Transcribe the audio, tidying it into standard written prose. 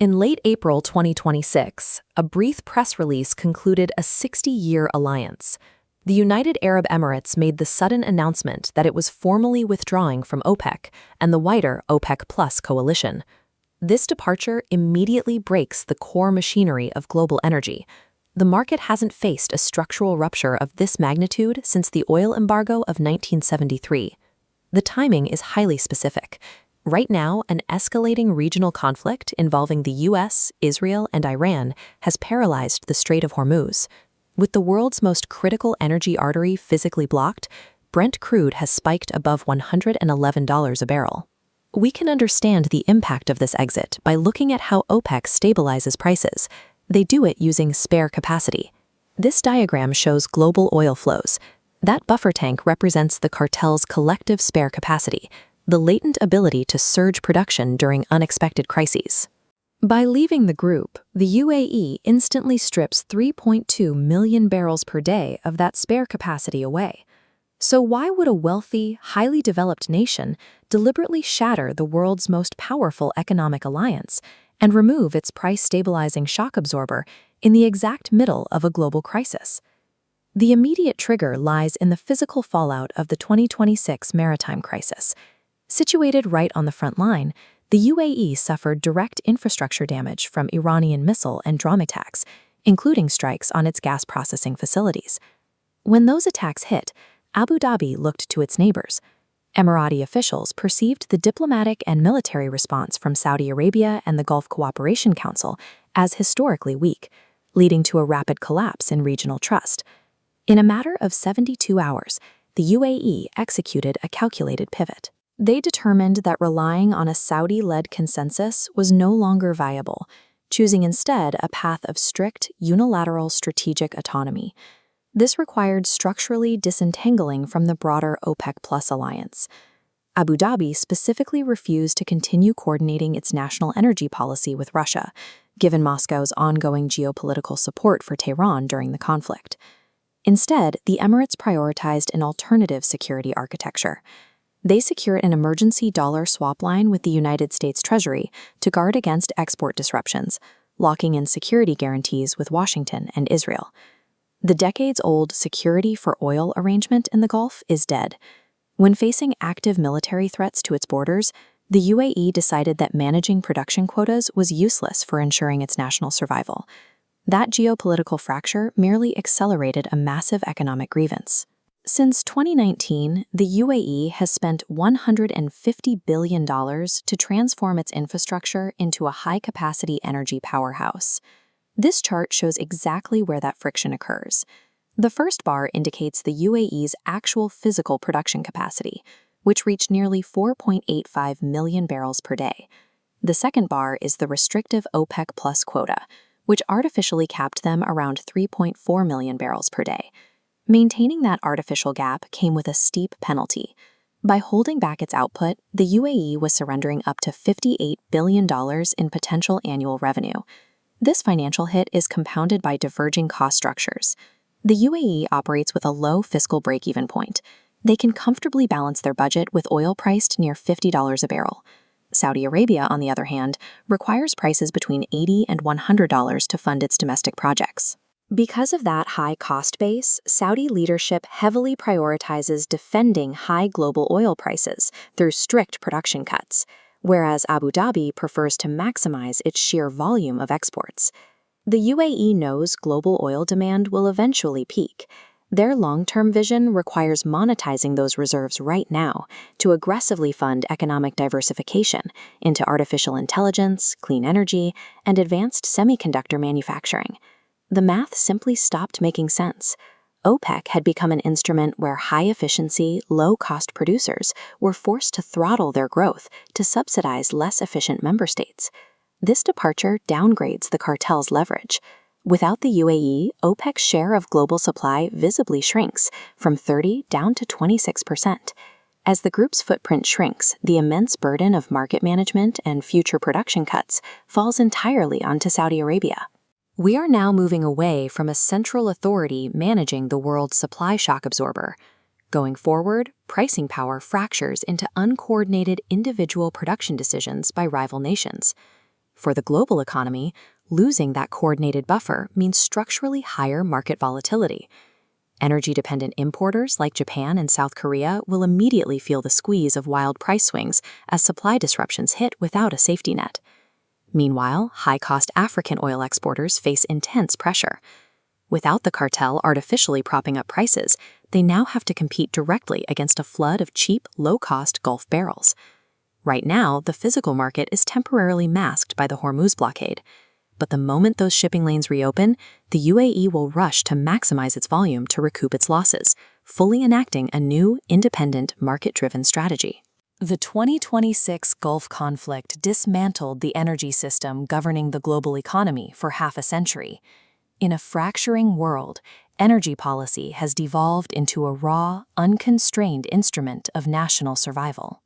In late April 2026, a brief press release concluded a 60-year alliance. The United Arab Emirates made the sudden announcement that it was formally withdrawing from OPEC and the wider OPEC Plus coalition. This departure immediately breaks the core machinery of global energy. The market hasn't faced a structural rupture of this magnitude since the oil embargo of 1973. The timing is highly specific. Right now, an escalating regional conflict involving the US, Israel, and Iran has paralyzed the Strait of Hormuz. With the world's most critical energy artery physically blocked, Brent crude has spiked above $111 a barrel. We can understand the impact of this exit by looking at how OPEC stabilizes prices. They do it using spare capacity. This diagram shows global oil flows. That buffer tank represents the cartel's collective spare capacity, the latent ability to surge production during unexpected crises. By leaving the group, the UAE instantly strips 3.2 million barrels per day of that spare capacity away. So why would a wealthy, highly developed nation deliberately shatter the world's most powerful economic alliance and remove its price-stabilizing shock absorber in the exact middle of a global crisis? The immediate trigger lies in the physical fallout of the 2026 maritime crisis. Situated right on the front line, the UAE suffered direct infrastructure damage from Iranian missile and drone attacks, including strikes on its gas processing facilities. When those attacks hit, Abu Dhabi looked to its neighbors. Emirati officials perceived the diplomatic and military response from Saudi Arabia and the Gulf Cooperation Council as historically weak, leading to a rapid collapse in regional trust. In a matter of 72 hours, the UAE executed a calculated pivot. They determined that relying on a Saudi-led consensus was no longer viable, choosing instead a path of strict, unilateral strategic autonomy. This required structurally disentangling from the broader OPEC Plus alliance. Abu Dhabi specifically refused to continue coordinating its national energy policy with Russia, given Moscow's ongoing geopolitical support for Tehran during the conflict. Instead, the Emirates prioritized an alternative security architecture. They secured an emergency dollar swap line with the United States Treasury to guard against export disruptions, locking in security guarantees with Washington and Israel. The decades-old security for oil arrangement in the Gulf is dead. When facing active military threats to its borders, the UAE decided that managing production quotas was useless for ensuring its national survival. That geopolitical fracture merely accelerated a massive economic grievance. Since 2019, the UAE has spent $150 billion to transform its infrastructure into a high-capacity energy powerhouse. This chart shows exactly where that friction occurs. The first bar indicates the UAE's actual physical production capacity, which reached nearly 4.85 million barrels per day. The second bar is the restrictive OPEC Plus quota, which artificially capped them around 3.4 million barrels per day. Maintaining that artificial gap came with a steep penalty. By holding back its output, the UAE was surrendering up to $58 billion in potential annual revenue. This financial hit is compounded by diverging cost structures. The UAE operates with a low fiscal break-even point. They can comfortably balance their budget with oil priced near $50 a barrel. Saudi Arabia, on the other hand, requires prices between $80 and $100 to fund its domestic projects. Because of that high cost base, Saudi leadership heavily prioritizes defending high global oil prices through strict production cuts, whereas Abu Dhabi prefers to maximize its sheer volume of exports. The UAE knows global oil demand will eventually peak. Their long-term vision requires monetizing those reserves right now to aggressively fund economic diversification into artificial intelligence, clean energy, and advanced semiconductor manufacturing. The math simply stopped making sense. OPEC had become an instrument where high-efficiency, low-cost producers were forced to throttle their growth to subsidize less efficient member states. This departure downgrades the cartel's leverage. Without the UAE, OPEC's share of global supply visibly shrinks from 30% down to 26%. As the group's footprint shrinks, the immense burden of market management and future production cuts falls entirely onto Saudi Arabia. We are now moving away from a central authority managing the world's supply shock absorber. Going forward, pricing power fractures into uncoordinated individual production decisions by rival nations. For the global economy, losing that coordinated buffer means structurally higher market volatility. Energy-dependent importers like Japan and South Korea will immediately feel the squeeze of wild price swings as supply disruptions hit without a safety net. Meanwhile, high-cost African oil exporters face intense pressure. Without the cartel artificially propping up prices, they now have to compete directly against a flood of cheap, low-cost Gulf barrels. Right now, the physical market is temporarily masked by the Hormuz blockade. But the moment those shipping lanes reopen, the UAE will rush to maximize its volume to recoup its losses, fully enacting a new, independent, market-driven strategy. The 2026 Gulf conflict dismantled the energy system governing the global economy for half a century. In a fracturing world, energy policy has devolved into a raw, unconstrained instrument of national survival.